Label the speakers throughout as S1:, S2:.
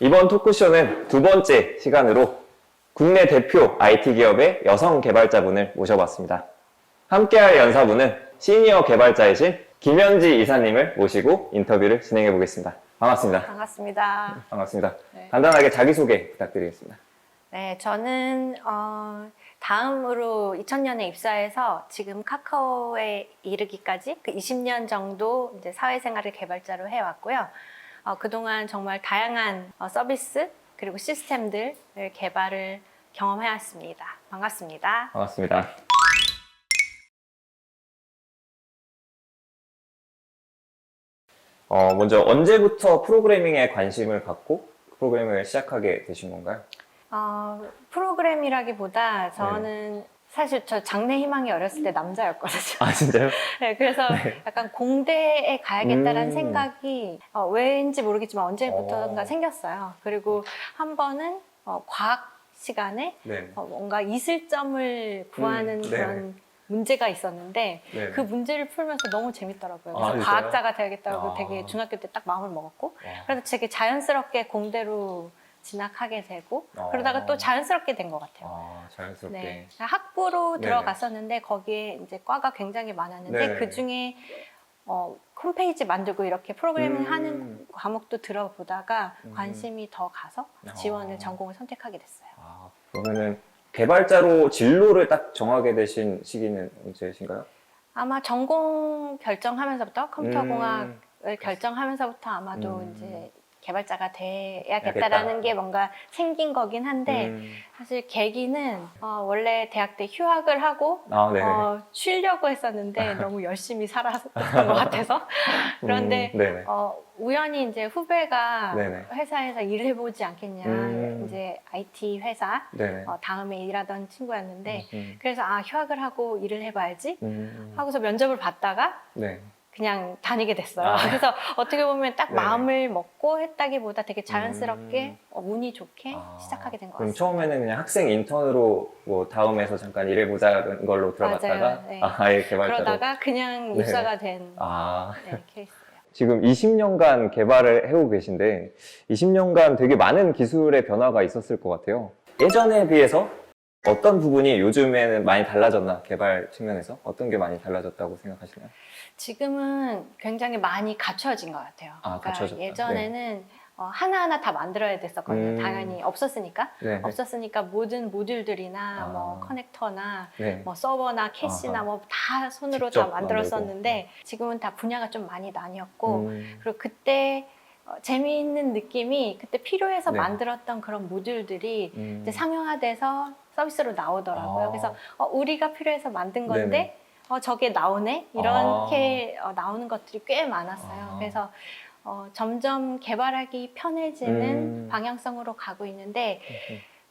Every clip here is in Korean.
S1: 이번 토크쇼는 두 번째 시간으로 국내 대표 IT 기업의 여성 개발자분을 모셔봤습니다. 함께할 연사분은 시니어 개발자이신 김현지 이사님을 모시고 인터뷰를 진행해 보겠습니다. 반갑습니다.
S2: 반갑습니다.
S1: 반갑습니다.
S2: 네.
S1: 간단하게 자기소개 부탁드리겠습니다.
S2: 네, 저는 다음으로 2000년에 입사해서 지금 카카오에 이르기까지 그 20년 정도 이제 사회생활을 개발자로 해왔고요. 그동안 정말 다양한 서비스 그리고 시스템들을 개발을 경험해왔습니다. 반갑습니다.
S1: 반갑습니다. 먼저 언제부터 프로그래밍에 관심을 갖고 프로그래밍을 시작하게 되신 건가요?
S2: 프로그램이라기보다 저는 사실 저 장래 희망이 어렸을 때 남자였거든요.
S1: 아, 진짜요?
S2: 네, 그래서
S1: 네.
S2: 약간 공대에 가야겠다라는
S1: 음.
S2: 생각이 왠지 모르겠지만 언제부턴가
S1: 어.
S2: 생겼어요. 그리고 한 번은 과학 시간에
S1: 네.
S2: 뭔가 이슬점을 구하는
S1: 네.
S2: 그런 문제가 있었는데
S1: 네.
S2: 그 문제를 풀면서 너무 재밌더라고요.
S1: 아,
S2: 그래서
S1: 진짜요?
S2: 과학자가 되야겠다고
S1: 아.
S2: 되게 중학교 때 딱 마음을 먹었고
S1: 와.
S2: 그래서 되게 자연스럽게 공대로 진학하게 되고 그러다가 또 자연스럽게 된 것 같아요.
S1: 아, 자연스럽게.
S2: 네. 학부로
S1: 네네.
S2: 들어갔었는데 거기에 이제 과가 굉장히 많았는데
S1: 네네.
S2: 그 중에 홈페이지 만들고 이렇게 프로그래밍
S1: 음.
S2: 하는 과목도 들어보다가
S1: 음.
S2: 관심이 더 가서 지원을 전공을 선택하게 됐어요.
S1: 아, 그러면은 개발자로 진로를 딱 정하게 되신 시기는 언제신가요?
S2: 아마 전공 결정하면서부터 컴퓨터공학을
S1: 음.
S2: 결정하면서부터 아마도
S1: 음.
S2: 이제 개발자가 돼야겠다라는 게 뭔가 생긴 거긴 한데 사실 계기는 원래 대학 때 휴학을 하고
S1: 아, 네네.
S2: 쉬려고 했었는데 너무 열심히 살았던 것 같아서 그런데
S1: 네네.
S2: 우연히 이제 후배가
S1: 네네.
S2: 회사에서 일을 해보지 않겠냐 이제 IT 회사
S1: 네네.
S2: 다음에 일하던 친구였는데
S1: 음.
S2: 그래서 휴학을 하고 일을 해봐야지
S1: 음.
S2: 하고서 면접을 봤다가
S1: 네.
S2: 그냥 다니게 됐어요.
S1: 아.
S2: 그래서 어떻게 보면 딱
S1: 네네.
S2: 마음을 먹고 했다기보다 되게 자연스럽게 운이 좋게 시작하게 된 것
S1: 그럼
S2: 같습니다.
S1: 처음에는 그냥 학생 인턴으로 뭐 다음에서 잠깐 일해보자는 걸로 들어갔다가
S2: 맞아요. 네.
S1: 아예 개발자로.
S2: 그러다가 그냥
S1: 네.
S2: 입사가 된
S1: 아.
S2: 케이스예요.
S1: 지금 20년간 개발을 해오고 계신데 20년간 되게 많은 기술의 변화가 있었을 것 같아요. 예전에 비해서 어떤 부분이 요즘에는 많이 달라졌나? 개발 측면에서 어떤 게 많이 달라졌다고 생각하시나요?
S2: 지금은 굉장히 많이 갖춰진 것 같아요.
S1: 갖춰졌다.
S2: 예전에는 하나하나 다 만들어야 됐었거든요. 당연히 없었으니까.
S1: 네.
S2: 없었으니까 모든 모듈들이나 뭐 커넥터나
S1: 네.
S2: 뭐 서버나 캐시나
S1: 아하.
S2: 뭐 다 손으로 다
S1: 직접
S2: 만들었었는데 지금은 다 분야가 좀 많이 나뉘었고
S1: 음.
S2: 그리고 그때 재미있는 느낌이 그때 필요해서
S1: 네.
S2: 만들었던 그런 모듈들이 이제 상용화돼서 서비스로 나오더라고요.
S1: 아.
S2: 그래서 우리가 필요해서 만든 건데
S1: 네네.
S2: 저게 나오네? 이렇게 나오는 것들이 꽤 많았어요. 그래서 점점 개발하기 편해지는 방향성으로 가고 있는데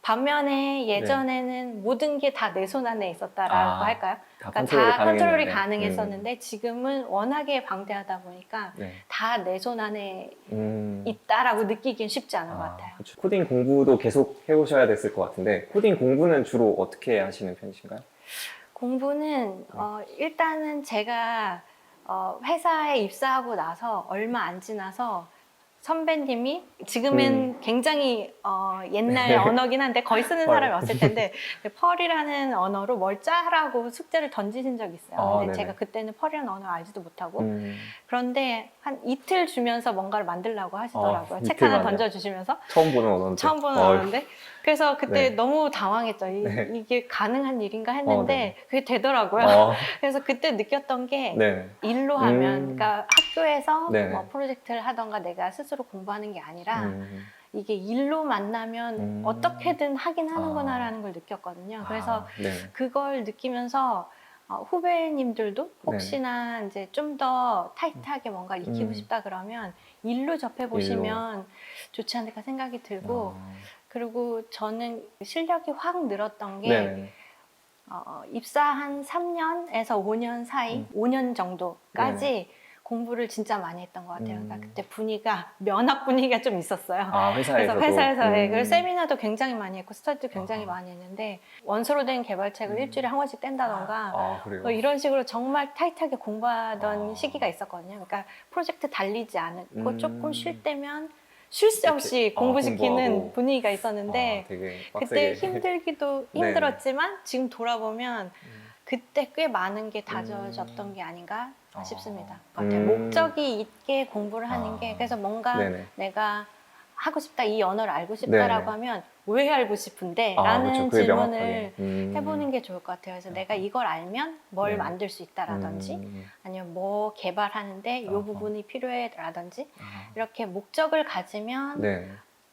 S2: 반면에 예전에는 모든 게 다 내 손 안에 있었다라고 할까요?
S1: 다
S2: 그러니까 다 컨트롤이
S1: 가능했는데.
S2: 가능했었는데 지금은 워낙에 방대하다 보니까
S1: 네.
S2: 다 내 손 안에 있다라고 느끼기는 쉽지 않은 것 같아요.
S1: 그렇죠. 코딩 공부도 계속 해오셔야 됐을 것 같은데 코딩 공부는 주로 어떻게 하시는 편이신가요?
S2: 공부는 일단은 제가 회사에 입사하고 나서 얼마 안 지나서 선배님이 지금은 굉장히 옛날 언어긴 한데 거의 쓰는 사람이 없을 텐데 펄이라는 언어로 뭘 짜라고 숙제를 던지신 적이 있어요. 근데
S1: 네네.
S2: 제가 그때는 펄이라는 언어를 알지도 못하고 그런데 한 이틀 주면서 뭔가를 만들라고 하시더라고요. 책 하나
S1: 이틀만요?
S2: 던져주시면서
S1: 처음 보는 언어인데.
S2: 처음 보는 언어인데 그래서 그때
S1: 네.
S2: 너무 당황했죠. 이게 가능한 일인가 했는데
S1: 네.
S2: 그게 되더라고요. 그래서 그때 느꼈던 게
S1: 네.
S2: 일로 하면 그러니까 학교에서
S1: 네네.
S2: 뭐 프로젝트를 하던가 내가 스스로 공부하는 게 아니라 이게 일로 만나면 어떻게든 하긴 하는구나라는 걸 느꼈거든요. 그래서
S1: 네.
S2: 그걸 느끼면서 후배님들도 혹시나 이제 좀 더 타이트하게 뭔가 익히고 싶다 그러면 일로 접해 보시면 좋지 않을까 생각이 들고 그리고 저는 실력이 확 늘었던 게
S1: 네.
S2: 입사 한 3년에서 5년 사이, 5년 정도까지 공부를 진짜 많이 했던 것 같아요. 그러니까 그때 분위기가, 면학 분위기가 좀 있었어요.
S1: 회사에서도.
S2: 그래서 회사에서 그래서 세미나도 굉장히 많이 했고 스터디도 굉장히 많이 했는데 원서로 된 개발책을 일주일에 한 권씩 뗀다던가
S1: 그래요?
S2: 이런 식으로 정말 타이트하게 공부하던 시기가 있었거든요. 그러니까 프로젝트 달리지 않고 조금 쉴 때면 쉴 새 없이
S1: 이렇게,
S2: 공부시키는
S1: 공부하고.
S2: 분위기가 있었는데
S1: 되게
S2: 그때
S1: 빡세게.
S2: 힘들기도
S1: 네.
S2: 힘들었지만 지금 돌아보면
S1: 음.
S2: 그때 꽤 많은 게 다져졌던 게 아닌가 싶습니다. 같아요.
S1: 음.
S2: 목적이 있게 공부를 하는 게
S1: 아.
S2: 그래서 뭔가
S1: 네네.
S2: 내가 하고 싶다, 이 언어를 알고 싶다라고
S1: 네네.
S2: 하면 왜 알고 싶은데?
S1: 그쵸.
S2: 라는
S1: 그게
S2: 질문을
S1: 명확하게.
S2: 해보는 게 좋을 것 같아요. 그래서 내가 이걸 알면 뭘
S1: 네.
S2: 만들 수 있다라든지
S1: 음.
S2: 아니면 뭐 개발하는데 이
S1: 아하.
S2: 부분이 필요해라든지
S1: 아.
S2: 이렇게 목적을 가지면
S1: 네.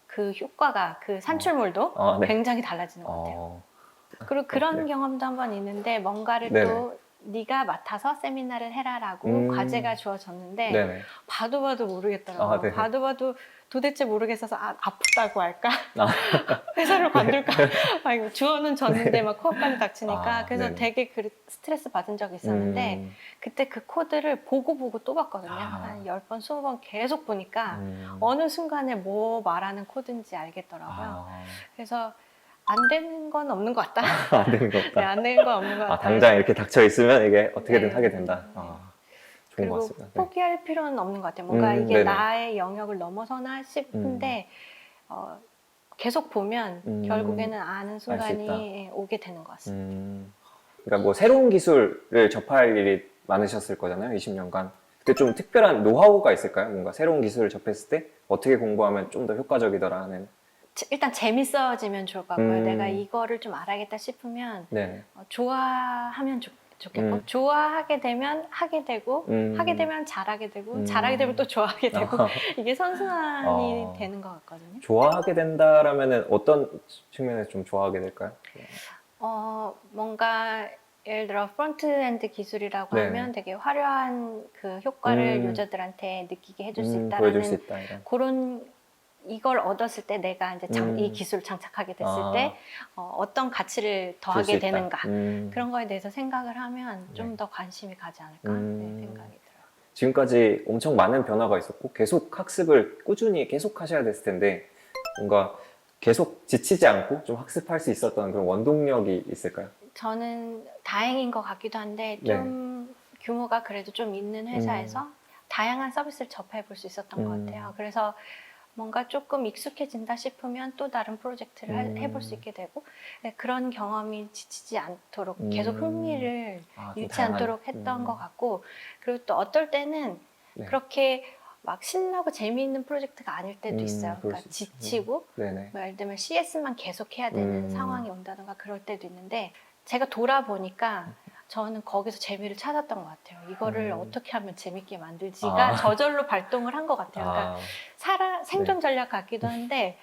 S2: 그 효과가, 그 산출물도
S1: 네.
S2: 굉장히 달라지는 것 같아요.
S1: 어.
S2: 그리고 그런
S1: 네.
S2: 경험도 한번 있는데 뭔가를
S1: 네네.
S2: 또 네가 맡아서 세미나를 해라라고 과제가 주어졌는데
S1: 네네.
S2: 봐도 모르겠더라고요.
S1: 네.
S2: 봐도 도대체 모르겠어서 아프다고 할까?
S1: 아.
S2: 회사를 관둘까? 아이고, 주어는 졌는데 막 코앞까지 닥치니까 그래서
S1: 네네.
S2: 되게 스트레스 받은 적이 있었는데 그때 그 코드를 보고 또 봤거든요. 한 10번, 20번 계속 보니까 어느 순간에 뭐 말하는 코드인지 알겠더라고요. 그래서 안 되는 건 없는 것 같다.
S1: 안 되는 거
S2: 네,
S1: 없다.
S2: 안 되는 건 없는 것 같다.
S1: 당장 이렇게 닥쳐 있으면 이게 어떻게든
S2: 네.
S1: 하게 된다. 좋은 것
S2: 그리고
S1: 같습니다. 네.
S2: 포기할 필요는 없는 것 같아요. 뭔가 이게
S1: 네네.
S2: 나의 영역을 넘어서나 싶은데 계속 보면 결국에는 아는
S1: 수 있다.
S2: 순간이 오게 되는 것 같습니다.
S1: 그러니까 뭐 새로운 기술을 접할 일이 많으셨을 거잖아요, 20년간. 그때 좀 특별한 노하우가 있을까요? 뭔가 새로운 기술을 접했을 때 어떻게 공부하면 좀 더 효과적이더라 하는.
S2: 일단 재밌어지면 좋을 것 같고요.
S1: 음.
S2: 내가 이거를 좀 알아야겠다 싶으면
S1: 네네.
S2: 좋아하면 좋겠고 좋아하게 되면 하게 되고 하게 되면 잘하게 되고 잘하게 되면 또 좋아하게 되고 이게 선순환이 되는 것 같거든요.
S1: 좋아하게 된다라면은 어떤 측면에서 좀 좋아하게 될까요?
S2: 뭔가 예를 들어 프론트엔드 기술이라고
S1: 네네.
S2: 하면 되게 화려한 그 효과를 유저들한테 느끼게 해줄 수
S1: 보여줄 수
S2: 있다라는
S1: 있다 이런.
S2: 그런 이걸 얻었을 때 내가 이제 이 기술을 장착하게 됐을 때 어떤 가치를
S1: 줄 수
S2: 더하게
S1: 있다.
S2: 되는가 그런 거에 대해서 생각을 하면 좀 더 관심이 가지 않을까 생각이 들어요.
S1: 지금까지 엄청 많은 변화가 있었고 계속 학습을 꾸준히 계속 하셔야 됐을 텐데 뭔가 계속 지치지 않고 좀 학습할 수 있었던 그런 원동력이 있을까요?
S2: 저는 다행인 것 같기도 한데 좀 규모가 그래도 좀 있는 회사에서 다양한 서비스를 접해 볼 수 있었던 것 같아요. 그래서 뭔가 조금 익숙해진다 싶으면 또 다른 프로젝트를 해볼 수 있게 되고 그런 경험이 지치지 않도록 계속 흥미를 잃지 않도록 했던 것 같고 그리고 또 어떨 때는 그렇게 막 신나고 재미있는 프로젝트가 아닐 때도 있어요. 그러니까 지치고 뭐 예를 들면 CS만 계속 해야 되는 상황이 온다든가 그럴 때도 있는데 제가 돌아보니까 저는 거기서 재미를 찾았던 것 같아요. 이거를 어떻게 하면 재밌게 만들지가 저절로 발동을 한 것 같아요. 그러니까 생존 전략 같기도 한데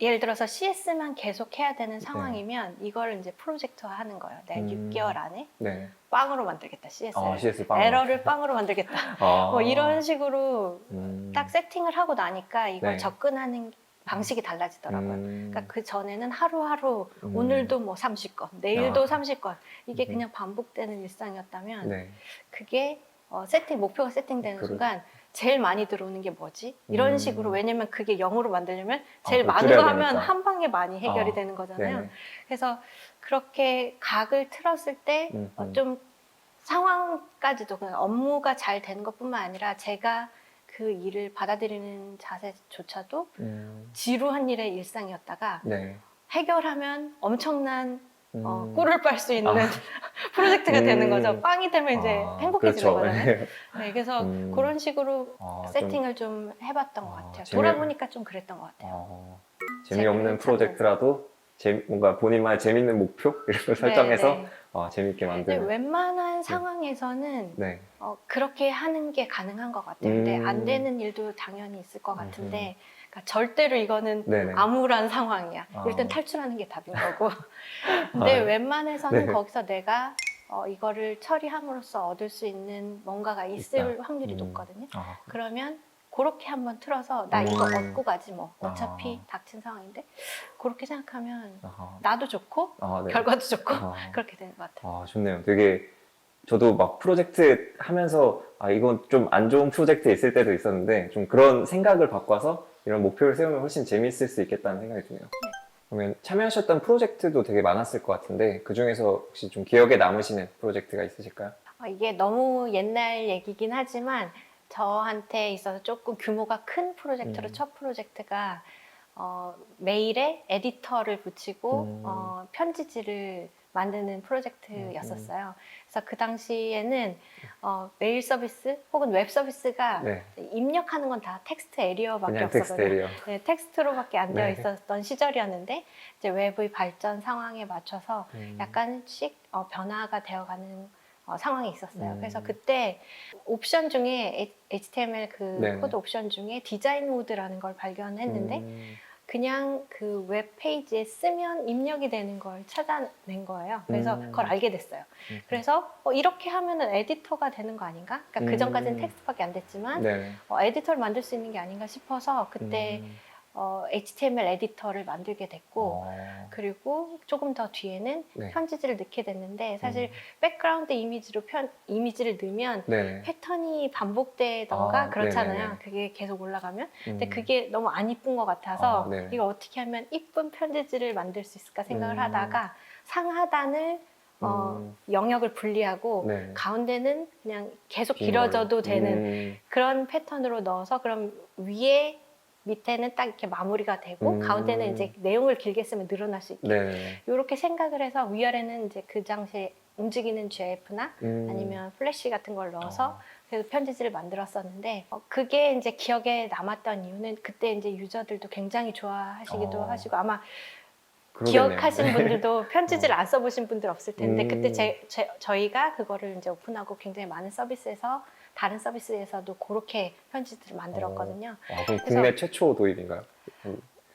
S2: 예를 들어서 CS만 계속 해야 되는 상황이면 이걸 이제 프로젝트화 하는 거예요. 내가 6개월 안에 빵으로 만들겠다, CS를.
S1: CS 빵으로.
S2: 에러를 빵으로 만들겠다. 뭐 이런 식으로 딱 세팅을 하고 나니까 이걸 접근하는 방식이 달라지더라고요. 그러니까 그 전에는 하루하루 오늘도 뭐 30건, 내일도 30건 이게 그냥 반복되는 일상이었다면 그게 목표가 세팅되는 순간 제일 많이 들어오는 게 뭐지? 이런 식으로 왜냐면 그게 0으로 만들려면 제일 많은 거 하면 한 방에 많이 해결이 되는 거잖아요. 그래서 그렇게 각을 틀었을 때 좀 상황까지도 그냥 업무가 잘 되는 것뿐만 아니라 제가 그 일을 받아들이는 자세조차도 지루한 일의 일상이었다가 해결하면 엄청난 꿀을 빨 수 있는 프로젝트가 되는 거죠. 빵이 되면 이제 행복해지는 거잖아요. 그래서 그런 식으로 세팅을 좀 해봤던 것 같아요. 돌아보니까 좀 그랬던 것 같아요.
S1: 재미없는 프로젝트라도 뭔가 본인만의 재밌는 목표 이런 걸 설정해서 재밌게 만드는.
S2: 웬만한 상황에서는 그렇게 하는 게 가능한 것 같아요. 근데 안 되는 일도 당연히 있을 것 같은데 그러니까 절대로 이거는 암울한 상황이야. 일단 탈출하는 게 답인 거고. 근데 웬만해서는 거기서 내가 이거를 처리함으로써 얻을 수 있는 뭔가가 있을 확률이 높거든요. 그러면 그렇게 한번 틀어서 나 이거 얻고 가지 뭐 어차피 닥친 상황인데 그렇게 생각하면 나도 좋고 결과도 좋고 그렇게 되는 것 같아요.
S1: 좋네요. 되게 저도 막 프로젝트 하면서 이건 좀 안 좋은 프로젝트 있을 때도 있었는데 좀 그런 생각을 바꿔서 이런 목표를 세우면 훨씬 재밌을 수 있겠다는 생각이 드네요. 그러면 참여하셨던 프로젝트도 되게 많았을 것 같은데 그 중에서 혹시 좀 기억에 남으시는 프로젝트가 있으실까요?
S2: 이게 너무 옛날 얘기긴 하지만 저한테 있어서 조금 규모가 큰 프로젝트로 첫 프로젝트가 메일에 에디터를 붙이고 편지지를 만드는 프로젝트였었어요. 그래서 그 당시에는 메일 서비스 혹은 웹 서비스가
S1: 네.
S2: 입력하는 건 다 텍스트 에리어밖에
S1: 그냥 텍스트
S2: 없었거든요.
S1: 에리어.
S2: 네, 텍스트로밖에 안 되어
S1: 네.
S2: 있었던 시절이었는데 이제 웹의 발전 상황에 맞춰서 약간씩 변화가 되어가는 상황이 있었어요. 그래서 그때 옵션 중에 HTML
S1: 네네.
S2: 코드 옵션 중에 디자인 모드라는 걸 발견했는데 그냥 그 웹페이지에 쓰면 입력이 되는 걸 찾아낸 거예요. 그래서 그걸 알게 됐어요. 그래서 이렇게 하면은 에디터가 되는 거 아닌가? 그러니까 그 전까지는 텍스트밖에 안 됐지만
S1: 네.
S2: 에디터를 만들 수 있는 게 아닌가 싶어서 그때 HTML 에디터를 만들게 됐고 그리고 조금 더 뒤에는
S1: 네.
S2: 편지지를 넣게 됐는데 사실 백그라운드 이미지를 넣으면
S1: 네네.
S2: 패턴이 반복되던가 그렇잖아요.
S1: 네네네.
S2: 그게 계속 올라가면. 근데 그게 너무 안 이쁜 것 같아서
S1: 네.
S2: 이거 어떻게 하면 이쁜 편지지를 만들 수 있을까 생각을 하다가 상하단을 영역을 분리하고
S1: 네.
S2: 가운데는 그냥 계속
S1: 긴
S2: 길어져도
S1: 걸로.
S2: 되는 그런 패턴으로 넣어서 그럼 위에 밑에는 딱 이렇게 마무리가 되고 가운데는 이제 내용을 길게 쓰면 늘어날 수 있게
S1: 네.
S2: 이렇게 생각을 해서 위아래는 이제 그 당시에 움직이는 GIF나 아니면 플래시 같은 걸 넣어서 그래서 편지지를 만들었었는데 그게 이제 기억에 남았던 이유는 그때 이제 유저들도 굉장히 좋아하시기도 하시고 아마
S1: 그러겠네요.
S2: 기억하시는 분들도 편지지를 안 써보신 분들 없을 텐데 그때 저희가 그거를 이제 오픈하고 굉장히 많은 서비스에서 다른 서비스에서도 그렇게 편지지를 만들었거든요.
S1: 그럼 국내 최초 도입인가요?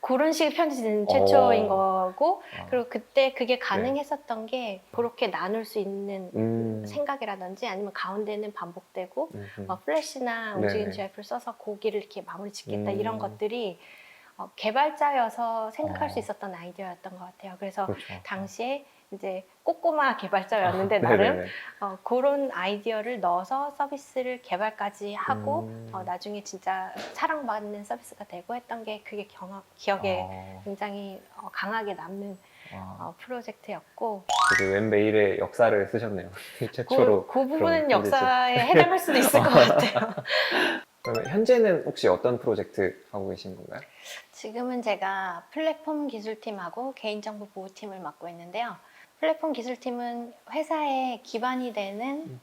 S2: 그런 식의 편지지는 최초인
S1: 어.
S2: 거고 그리고 그때 그게
S1: 네.
S2: 가능했었던 게 그렇게 나눌 수 있는 생각이라든지 아니면 가운데는 반복되고 플래시나 움직이는
S1: 네네.
S2: GIF를 써서 고기를 이렇게 마무리 짓겠다 이런 것들이 개발자여서 생각할 수 있었던 아이디어였던 것 같아요. 그래서
S1: 그렇죠.
S2: 당시에 이제 꼬꼬마 개발자였는데 나름
S1: 네네네.
S2: 그런 아이디어를 넣어서 서비스를 개발까지 하고 나중에 진짜 사랑받는 서비스가 되고 했던 게 그게 기억에 굉장히 강하게 남는 프로젝트였고
S1: 되게 웹메일의 역사를 쓰셨네요. 최초로.
S2: 그 부분은
S1: 그런 편지지.
S2: 역사에 해당할 수도 있을 것 같아요.
S1: 그러면 현재는 혹시 어떤 프로젝트 하고 계신 건가요?
S2: 지금은 제가 플랫폼 기술팀하고 개인정보 보호팀을 맡고 있는데요. 플랫폼 기술팀은 회사에 기반이 되는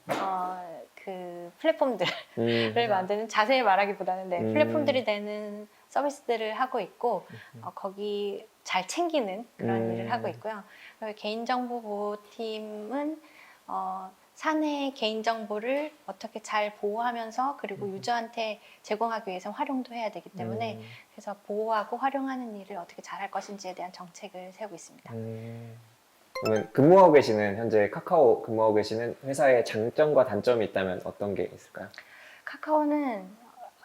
S2: 그 플랫폼들을 만드는 자세히 말하기보다는 플랫폼들이 되는 서비스들을 하고 있고 거기 잘 챙기는 그런 일을 하고 있고요. 그리고 개인정보 보호팀은 사내 개인정보를 어떻게 잘 보호하면서 그리고 유저한테 제공하기 위해서 활용도 해야 되기 때문에 그래서 보호하고 활용하는 일을 어떻게 잘할 것인지에 대한 정책을 세우고 있습니다.
S1: 그러면 근무하고 계시는 현재 카카오 근무하고 계시는 회사의 장점과 단점이 있다면 어떤 게 있을까요?
S2: 카카오는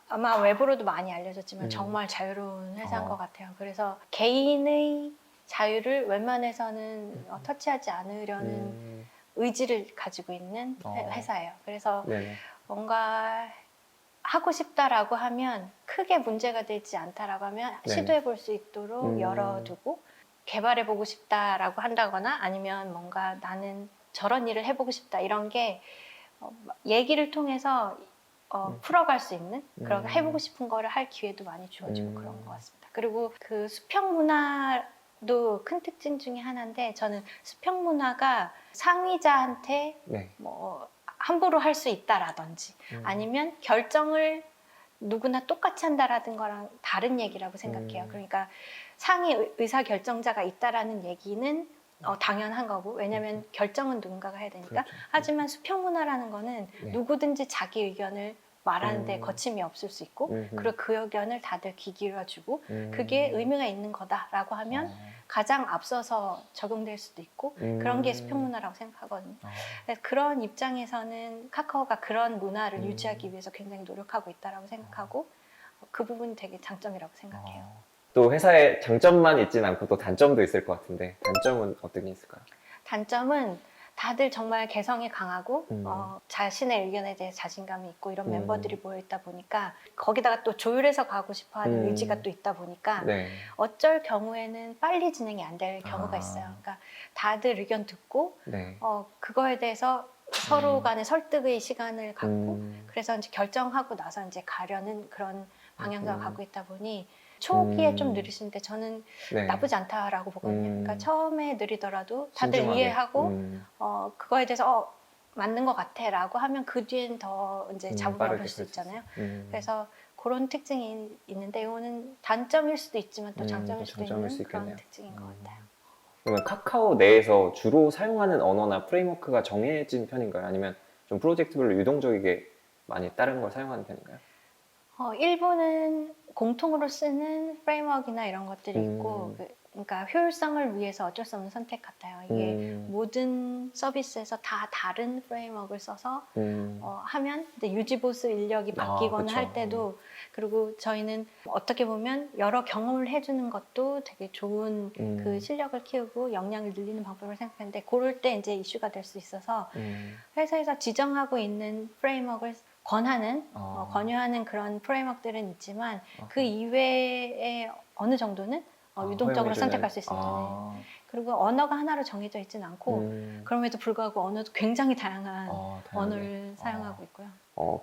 S2: 아마 외부로도 많이 알려졌지만 정말 자유로운 회사인 것 같아요. 그래서 개인의 자유를 웬만해서는 터치하지 않으려는 의지를 가지고 있는 회사예요. 그래서
S1: 네네.
S2: 뭔가 하고 싶다라고 하면 크게 문제가 되지 않다라고 하면
S1: 네.
S2: 시도해 볼 수 있도록 열어두고 개발해 보고 싶다라고 한다거나 아니면 뭔가 나는 저런 일을 해보고 싶다 이런 게 얘기를 통해서 풀어갈 수 있는 그런 해보고 싶은 거를 할 기회도 많이 주어지고 그런 것 같습니다. 그리고 그 수평 문화도 큰 특징 중에 하나인데 저는 수평 문화가 상위자한테
S1: 네.
S2: 뭐 함부로 할 수 있다라든지 아니면 결정을 누구나 똑같이 한다라는 거랑 다른 얘기라고 생각해요. 그러니까 상위 의사 결정자가 있다라는 얘기는 당연한 거고 왜냐하면 결정은 누군가가 해야 되니까.
S1: 그렇죠.
S2: 하지만 수평 문화라는 거는
S1: 네.
S2: 누구든지 자기 의견을 말하는데 거침이 없을 수 있고 그리고 그 의견을 다들 귀 기울여주고 그게 의미가 있는 거다라고 하면 가장 앞서서 적용될 수도 있고 그런 게 수평 문화라고 생각하거든요. 그래서 그런 입장에서는 카카오가 그런 문화를 유지하기 위해서 굉장히 노력하고 있다고 생각하고 그 부분이 되게 장점이라고 생각해요.
S1: 또 회사에 장점만 있진 않고 또 단점도 있을 것 같은데 단점은 어떤 게 있을까요?
S2: 단점은 다들 정말 개성이 강하고 자신의 의견에 대해 자신감이 있고 이런 멤버들이 모여있다 보니까 거기다가 또 조율해서 가고 싶어하는 의지가 또 있다 보니까
S1: 네.
S2: 어쩔 경우에는 빨리 진행이 안 될 경우가 있어요. 그러니까 다들 의견 듣고
S1: 네.
S2: 그거에 대해서 서로 간의 설득의 시간을 갖고 그래서 이제 결정하고 나서 이제 가려는 그런 방향성을 갖고 있다 보니 초기에 좀 느리시는데 저는
S1: 네.
S2: 나쁘지 않다라고 보거든요. 그러니까 처음에 느리더라도 다들
S1: 신중하게.
S2: 이해하고 그거에 대해서 맞는 것 같아라고 하면 그 뒤엔 더 이제 자국을
S1: 빠르게
S2: 얻을 수
S1: 갈 수
S2: 있잖아요.
S1: 있어요.
S2: 그래서 그런 특징이 있는데 이거는 단점일 수도 있지만 또 장점일 수도
S1: 장점일
S2: 있는
S1: 수
S2: 그런
S1: 있겠네요.
S2: 특징인 것 같아요.
S1: 그러면 카카오 내에서 주로 사용하는 언어나 프레임워크가 정해진 편인가요? 아니면 좀 프로젝트별로 유동적이게 많이 다른 걸 사용하는 편인가요?
S2: 일부는 공통으로 쓰는 프레임워크나 이런 것들이 있고 그러니까 효율성을 위해서 어쩔 수 없는 선택 같아요. 이게 모든 서비스에서 다 다른 프레임워크를 써서 하면 이제 유지보수 인력이 바뀌거나
S1: 그쵸.
S2: 할 때도 그리고 저희는 어떻게 보면 여러 경험을 해주는 것도 되게 좋은 그 실력을 키우고 역량을 늘리는 방법을 생각하는데 그럴 때 이제 이슈가 될 수 있어서 회사에서 지정하고 있는 프레임워크를 권유하는 그런 프레임워크들은 있지만 그 이외에 어느 정도는 유동적으로
S1: 허용해주는-
S2: 선택할 수 있습니다. 그리고 언어가 하나로 정해져 있지는 않고 그럼에도 불구하고 언어도 굉장히 다양한 언어를 사용하고 있고요.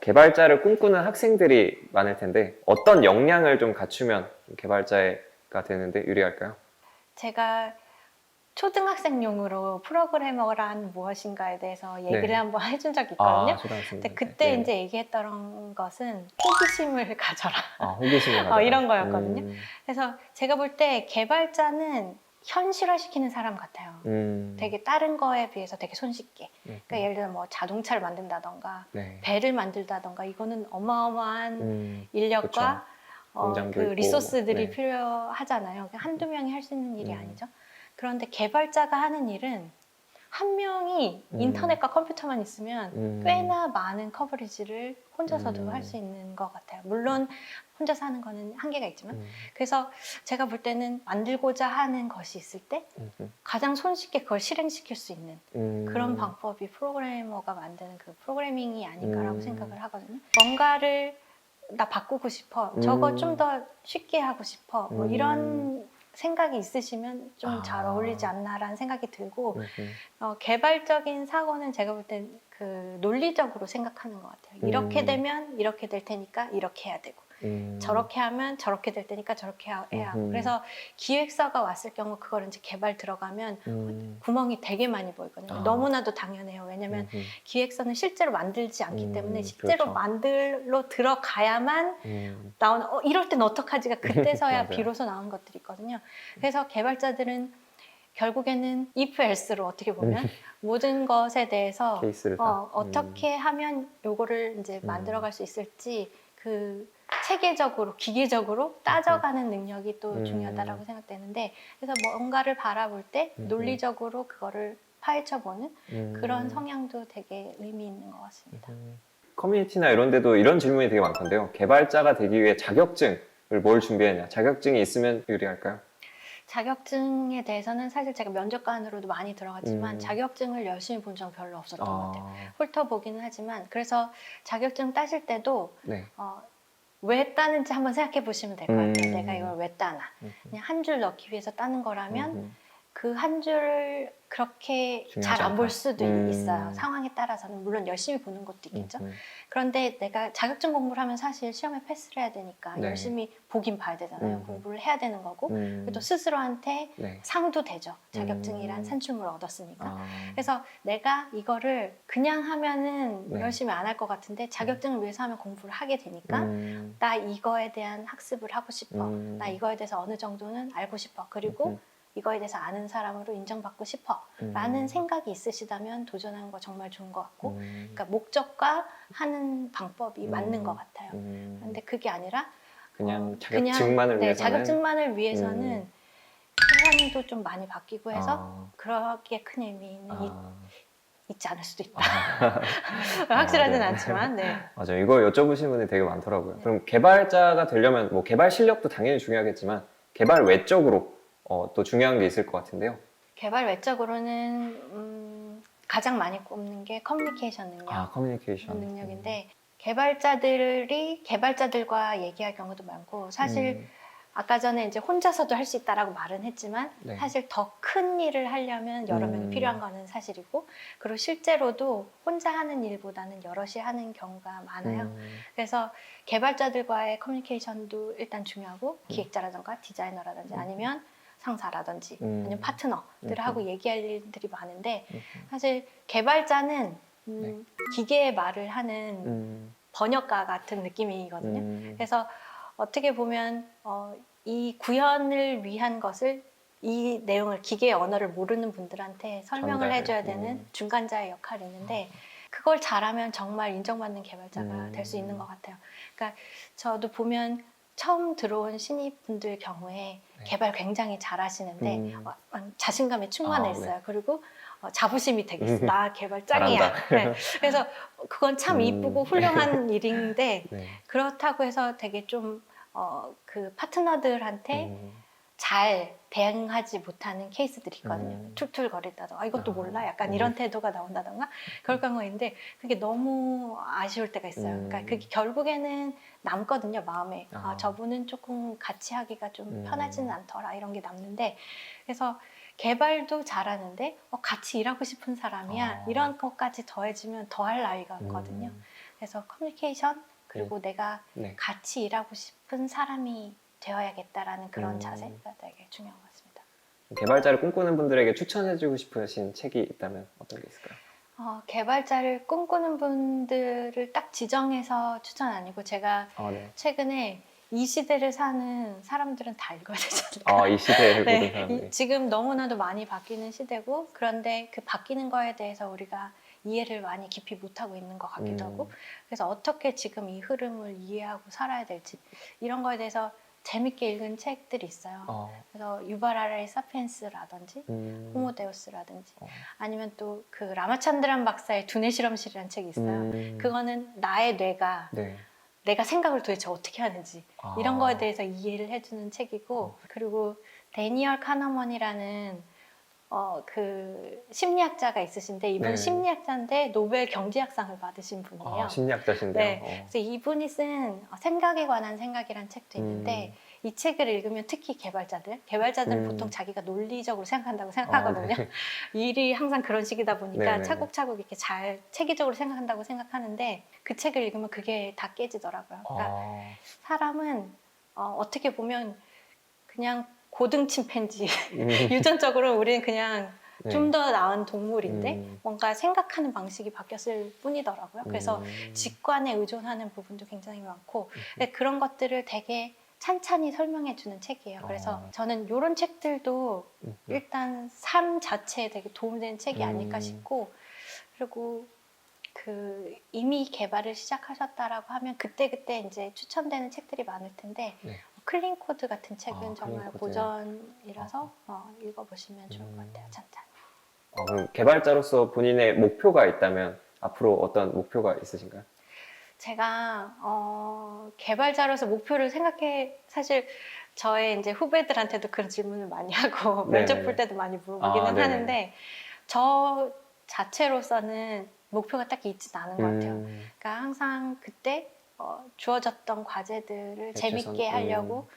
S1: 개발자를 꿈꾸는 학생들이 많을 텐데 어떤 역량을 좀 갖추면 개발자가 되는데 유리할까요?
S2: 제가 초등학생용으로 프로그래머란 무엇인가에 대해서 얘기를
S1: 네.
S2: 한번 해준 적이 있거든요.
S1: 초등학생들.
S2: 근데 그때 이제 얘기했던 것은 호기심을 가져라.
S1: 호기심을 가져라.
S2: 이런 거였거든요. 그래서 제가 볼 때 개발자는 현실화시키는 사람 같아요. 되게 다른 거에 비해서 되게 손쉽게. 그러니까 예를 들어 뭐 자동차를 만든다던가
S1: 네.
S2: 배를 만들다던가 이거는 어마어마한 인력과
S1: 공장도
S2: 그
S1: 있고.
S2: 리소스들이
S1: 네.
S2: 필요하잖아요. 한두 명이 할 수 있는 일이 아니죠. 그런데 개발자가 하는 일은 한 명이 인터넷과 컴퓨터만 있으면 꽤나 많은 커버리지를 혼자서도 할 수 있는 것 같아요. 물론 혼자서 하는 거는 한계가 있지만 그래서 제가 볼 때는 만들고자 하는 것이 있을 때 가장 손쉽게 그걸 실행시킬 수 있는 그런 방법이 프로그래머가 만드는 그 프로그래밍이 아닌가라고 생각을 하거든요. 뭔가를 나 바꾸고 싶어. 저거 좀 더 쉽게 하고 싶어. 뭐 이런 생각이 있으시면 좀 잘 어울리지 않나라는 생각이 들고 개발적인 사고는 제가 볼 땐 그 논리적으로 생각하는 것 같아요. 이렇게 되면 이렇게 될 테니까 이렇게 해야 되고 저렇게 하면 저렇게 될 테니까 저렇게 해야 하고 그래서 기획서가 왔을 경우 그걸 이제 개발 들어가면 구멍이 되게 많이 보이거든요. 너무나도 당연해요. 왜냐면 기획서는 실제로 만들지 않기 때문에 실제로
S1: 그렇죠.
S2: 만들러 들어가야만 나오는 이럴 땐 어떡하지가 그때서야
S1: 맞아요.
S2: 비로소 나오는 것들이 있거든요. 그래서 개발자들은 결국에는 if else로 어떻게 보면 모든 것에 대해서
S1: 케이스를 다.
S2: 어떻게 하면 요거를 이제 만들어갈 수 있을지 그 체계적으로 기계적으로 따져가는 능력이 또 중요하다라고 생각되는데 그래서 뭔가를 바라볼 때 논리적으로 그거를 파헤쳐보는 그런 성향도 되게 의미 있는 것 같습니다.
S1: 커뮤니티나 이런 데도 이런 질문이 되게 많던데요. 개발자가 되기 위해 자격증을 뭘 준비했냐? 자격증이 있으면 유리할까요?
S2: 자격증에 대해서는 사실 제가 면접관으로도 많이 들어갔지만 자격증을 열심히 본 적은 별로 없었던 것 같아요. 훑어보기는 하지만 그래서 자격증 따실 때도
S1: 네.
S2: 왜 따는지 한번 생각해 보시면 될 것 같아요. 내가 이걸 왜 따나. 그냥 한 줄 넣기 위해서 따는 거라면 그 한 줄을 그렇게 잘
S1: 중요하지
S2: 안 볼
S1: 않다.
S2: 수도 있어요. 상황에 따라서는 물론 열심히 보는 것도 있겠죠. 그런데 내가 자격증 공부를 하면 사실 시험에 패스를 해야 되니까
S1: 네.
S2: 열심히 보긴 봐야 되잖아요. 공부를 해야 되는 거고 또 스스로한테
S1: 네.
S2: 상도 되죠. 자격증이란 산출물을 얻었으니까.
S1: 아,
S2: 그래서 내가 이거를 그냥 하면은
S1: 네.
S2: 열심히 안 할 것 같은데 자격증을 위해서 하면 공부를 하게 되니까 나 이거에 대한 학습을 하고 싶어. 나 이거에 대해서 어느 정도는 알고 싶어. 그리고 이거에 대해서 아는 사람으로 인정받고 싶어 라는 생각이 있으시다면 도전하는 거 정말 좋은 것 같고 그러니까 목적과 하는 방법이 맞는 것 같아요. 그런데 그게 아니라
S1: 그냥 자격증만을
S2: 네,
S1: 위해서는
S2: 자격증만을 위해서는 세상도 좀 많이 바뀌고 해서 그러기에 큰 의미는 있지 않을 수도 있다. 확실하진
S1: 네.
S2: 않지만 네.
S1: 맞아요. 이거 여쭤보시는 분이 되게 많더라고요. 그럼 개발자가 되려면 뭐 개발 실력도 당연히 중요하겠지만 개발 외적으로 또 중요한 게 있을 것 같은데요.
S2: 개발 외적으로는 가장 많이 꼽는 게 커뮤니케이션 능력.
S1: 커뮤니케이션.
S2: 능력인데 개발자들이 개발자들과 얘기할 경우도 많고 사실 아까 전에 이제 혼자서도 할 수 있다라고 말은 했지만
S1: 네.
S2: 사실 더 큰 일을 하려면 여러 명이 필요한 거는 사실이고, 그리고 실제로도 혼자 하는 일보다는 여럿이 하는 경우가 많아요. 그래서 개발자들과의 커뮤니케이션도 일단 중요하고, 기획자라든가 디자이너라든지 아니면 상사라든지 아니면 파트너들하고 얘기할 일들이 많은데, 사실 개발자는
S1: 네.
S2: 기계의 말을 하는 번역가 같은 느낌이거든요. 그래서 어떻게 보면 이 구현을 위한 것을, 이 내용을, 기계의 언어를 모르는 분들한테 설명을
S1: 전달을,
S2: 해줘야 되는 중간자의 역할이 있는데, 그걸 잘하면 정말 인정받는 개발자가 될 수 있는 것 같아요. 그러니까 저도 보면 처음 들어온 신입분들 경우에
S1: 네.
S2: 개발 굉장히 잘하시는데 자신감에 충만했어요.
S1: 네.
S2: 그리고 자부심이 되게 있어. 나 개발 짱이야.
S1: 잘한다.
S2: 네. 그래서 그건 참 이쁘고 훌륭한 일인데,
S1: 네.
S2: 그렇다고 해서 되게 좀 그 파트너들한테 잘 대응하지 못하는 케이스들이 있거든요. 툴툴거리다가 이것도 몰라? 약간 이런 태도가 나온다던가 그럴 경우가 있는데, 그게 너무 아쉬울 때가 있어요. 그러니까 그게 결국에는 남거든요, 마음에. 저분은 조금 같이 하기가 좀 편하지는 않더라, 이런 게 남는데, 그래서 개발도 잘하는데 같이 일하고 싶은 사람이야, 이런 것까지 더해지면 더할 나위가 없거든요. 그래서 커뮤니케이션, 그리고 내가
S1: 네.
S2: 같이 일하고 싶은 사람이 되어야겠다라는 그런 자세가 되게 중요한 것 같습니다.
S1: 개발자를 꿈꾸는 분들에게 추천해주고 싶으신 책이 있다면 어떤 게 있을까요?
S2: 개발자를 꿈꾸는 분들을 딱 지정해서 추천 아니고, 제가
S1: 네.
S2: 최근에 이 시대를 사는 사람들은 다 읽어야 되지 않을까.
S1: 이 시대의 모든
S2: 네,
S1: 사람들이.
S2: 지금 너무나도 많이 바뀌는 시대고, 그런데 그 바뀌는 거에 대해서 우리가 이해를 많이 깊이 못하고 있는 것 같기도 하고, 그래서 어떻게 지금 이 흐름을 이해하고 살아야 될지, 이런 거에 대해서 재밌게 읽은 책들이 있어요. 그래서 유발 하라리 사피엔스라든지 호모데우스라든지 아니면 또 그 라마찬드란 박사의 두뇌 실험실이라는 책이 있어요. 그거는 나의 뇌가
S1: 네.
S2: 내가 생각을 도대체 어떻게 하는지 이런 거에 대해서 이해를 해주는 책이고, 그리고 데니얼 카너먼이라는 그 심리학자가 있으신데, 이분
S1: 네.
S2: 심리학자인데 노벨 경제학상을 받으신 분이에요.
S1: 심리학자신데요.
S2: 네. 그래서 이분이 쓴 생각에 관한 생각이라는 책도 있는데, 이 책을 읽으면 특히 개발자들은 보통 자기가 논리적으로 생각한다고 생각하거든요.
S1: 네.
S2: 일이 항상 그런 식이다 보니까
S1: 네네네.
S2: 차곡차곡 이렇게 잘 체계적으로 생각한다고 생각하는데, 그 책을 읽으면 그게 다 깨지더라고요. 그러니까 사람은 어떻게 보면 그냥 고등 침팬지, 유전적으로 우리는 그냥
S1: 네.
S2: 좀 더 나은 동물인데 뭔가 생각하는 방식이 바뀌었을 뿐이더라고요. 그래서 직관에 의존하는 부분도 굉장히 많고, 그런 것들을 되게 찬찬히 설명해 주는 책이에요. 그래서 저는 이런 책들도 일단 삶 자체에 되게 도움되는 책이 아닐까 싶고, 그리고 그 이미 개발을 시작하셨다라고 하면 그때그때 이제 추천되는 책들이 많을 텐데,
S1: 네.
S2: 클린 코드 같은 책은 정말
S1: 클린 코드.
S2: 고전이라서 읽어보시면 좋을 것 같아요. 찬찬히.
S1: 그럼 개발자로서 본인의 목표가 있다면 앞으로 어떤 목표가 있으신가요?
S2: 제가 개발자로서 목표를 사실 저의 이제 후배들한테도 그런 질문을 많이 하고 면접 볼 때도 많이 물어보기는 하는데, 저 자체로서는 목표가 딱히 있지는 않은 것 같아요. 그러니까 항상 그때 주어졌던 과제들을 재밌게 하려고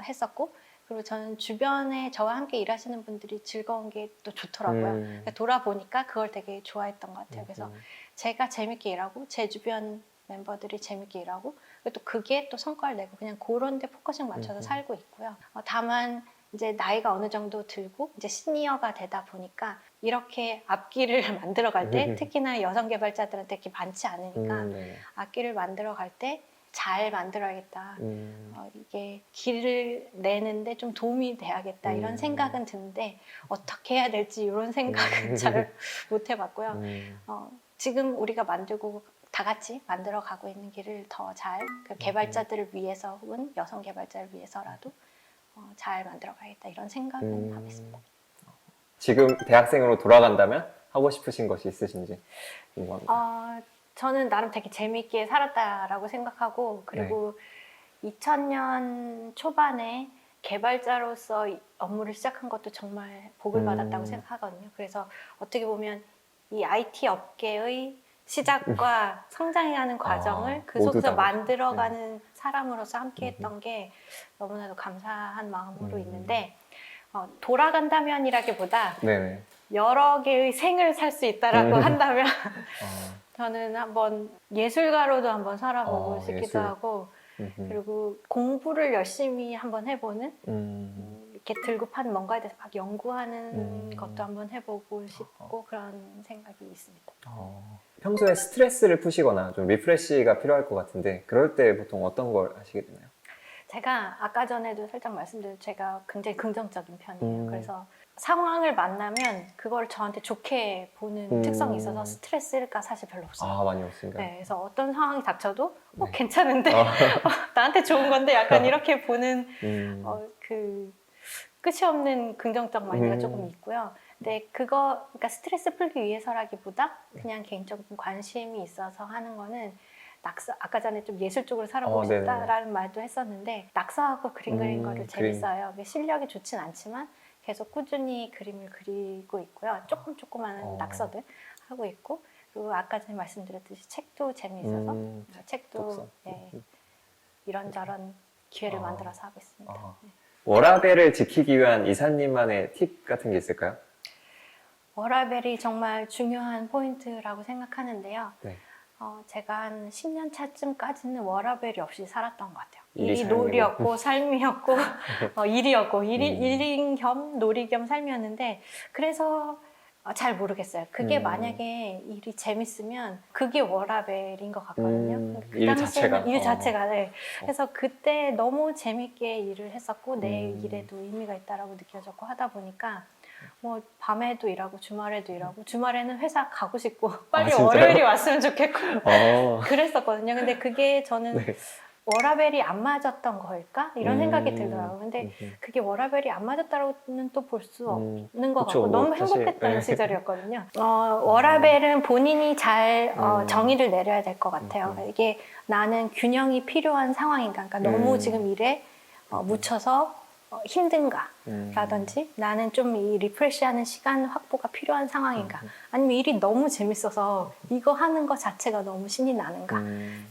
S2: 했었고, 그리고 저는 주변에 저와 함께 일하시는 분들이 즐거운 게 또 좋더라고요. 그러니까 돌아보니까 그걸 되게 좋아했던 것 같아요. 그래서 제가 재밌게 일하고 제 주변 멤버들이 재밌게 일하고, 그리고 또 그게 또 성과를 내고, 그냥 그런 데 포커싱 맞춰서 살고 있고요. 다만 이제 나이가 어느 정도 들고 이제 시니어가 되다 보니까 이렇게 앞길을 만들어 갈 때, 특히나 여성 개발자들한테 이렇게 많지 않으니까 앞길을 만들어 갈 때 잘 만들어야겠다. 이게 길을 내는데 좀 도움이 돼야겠다, 이런 생각은 드는데 어떻게 해야 될지 이런 생각은 잘 못 해봤고요. 지금 우리가 만들고 다 같이 만들어 가고 있는 길을 더 잘, 그 개발자들을 위해서 혹은 여성 개발자를 위해서라도 잘 만들어 가야겠다, 이런 생각은 하고 있습니다.
S1: 지금 대학생으로 돌아간다면 하고 싶으신 것이 있으신지 궁금합니다.
S2: 저는 나름 되게 재밌게 살았다라고 생각하고, 그리고 2000년 초반에 개발자로서 업무를 시작한 것도 정말 복을 받았다고 생각하거든요. 그래서 어떻게 보면 이 IT 업계의 시작과 성장해가는 과정을 그
S1: 모두
S2: 속에서
S1: 다
S2: 만들어가는 사람으로서 함께했던 게 너무나도 감사한 마음으로 있는데 돌아간다면이라기보다
S1: 네네.
S2: 여러 개의 생을 살 수 있다라고 한다면
S1: 어,
S2: 저는 한번 예술가로도 한번 살아보고 싶기도
S1: 예술.
S2: 하고 그리고 공부를 열심히 한번 해보는 이렇게 들고파는 뭔가에 대해서 막 연구하는 것도 한번 해보고 싶고 그런 생각이 있습니다.
S1: 평소에 스트레스를 푸시거나 좀 리프레시가 필요할 것 같은데 그럴 때 보통 어떤 걸 하시게 되나요?
S2: 제가 아까 전에도 살짝 말씀드렸죠. 제가 굉장히 긍정적인 편이에요. 그래서 상황을 만나면 그걸 저한테 좋게 보는 특성이 있어서 스트레스가 사실 별로 없어요.
S1: 많이 없습니다.
S2: 네, 그래서 어떤 상황이 닥쳐도
S1: 네.
S2: 괜찮은데 나한테 좋은 건데 약간 이렇게 보는 그 끝이 없는 긍정적 마인드가 조금 있고요. 근데 그러니까 스트레스 풀기 위해서라기보다 그냥 개인적인 관심이 있어서 하는 거는 아까 전에 좀 예술 쪽으로 살아보고 싶다라는 말도 했었는데 낙서하고 그림 그리는 거를 재밌어요. 실력이 좋진 않지만 계속 꾸준히 그림을 그리고 있고요. 조그마한 낙서들 하고 있고 그리고 아까 전에 말씀드렸듯이 책도 재미있어서 책도 이런저런 기회를 만들어서 하고 있습니다.
S1: 워라밸을 지키기 위한 이사님만의 팁 같은 게 있을까요?
S2: 워라밸이 정말 중요한 포인트라고 생각하는데요.
S1: 네.
S2: 제가 한 10년 차쯤까지는 워라밸이 없이 살았던 것 같아요.
S1: 일이
S2: 일이
S1: 삶이고.
S2: 놀이였고 삶이었고 일이었고 일인 겸 놀이 겸 삶이었는데 그래서 잘 모르겠어요. 그게 만약에 일이 재밌으면 그게 워라밸인 것 같거든요. 그
S1: 일
S2: 당시에는
S1: 자체가?
S2: 일 자체가 네. 그래서 그때 너무 재밌게 일을 했었고 내 일에도 의미가 있다라고 느껴졌고 하다 보니까 뭐 밤에도 일하고 주말에도 일하고 주말에는 회사 가고 싶고 빨리
S1: 진짜요?
S2: 월요일이 왔으면 좋겠고 그랬었거든요. 근데 그게 저는
S1: 네.
S2: 워라밸이 안 맞았던 걸까? 이런 생각이 들더라고요. 근데 그게 워라밸이 안 맞았다고는 또 볼 수 없는 것
S1: 그쵸,
S2: 같고
S1: 뭐
S2: 너무
S1: 사실,
S2: 행복했던
S1: 네.
S2: 시절이었거든요. 워라밸은 본인이 잘 정의를 내려야 될 것 같아요. 이게 나는 균형이 필요한 상황인가? 그러니까 너무 지금 일에 묻혀서 힘든가? 라든지 나는 좀 이 리프레시하는 시간 확보가 필요한 상황인가? 아니면 일이 너무 재밌어서 이거 하는 것 자체가 너무 신이 나는가?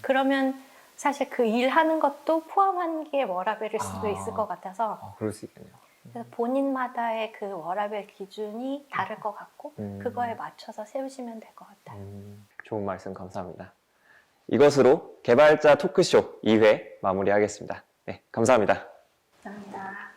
S2: 그러면 사실 그 일하는 것도 포함한 게 워라밸일 수도 있을 것 같아서
S1: 그럴 수 있겠네요.
S2: 그래서 본인마다의 그 워라밸 기준이 다를 것 같고 그거에 맞춰서 세우시면 될 것 같아요.
S1: 좋은 말씀 감사합니다. 이것으로 개발자 토크쇼 2회 마무리하겠습니다. 네, 감사합니다.
S2: 감사합니다.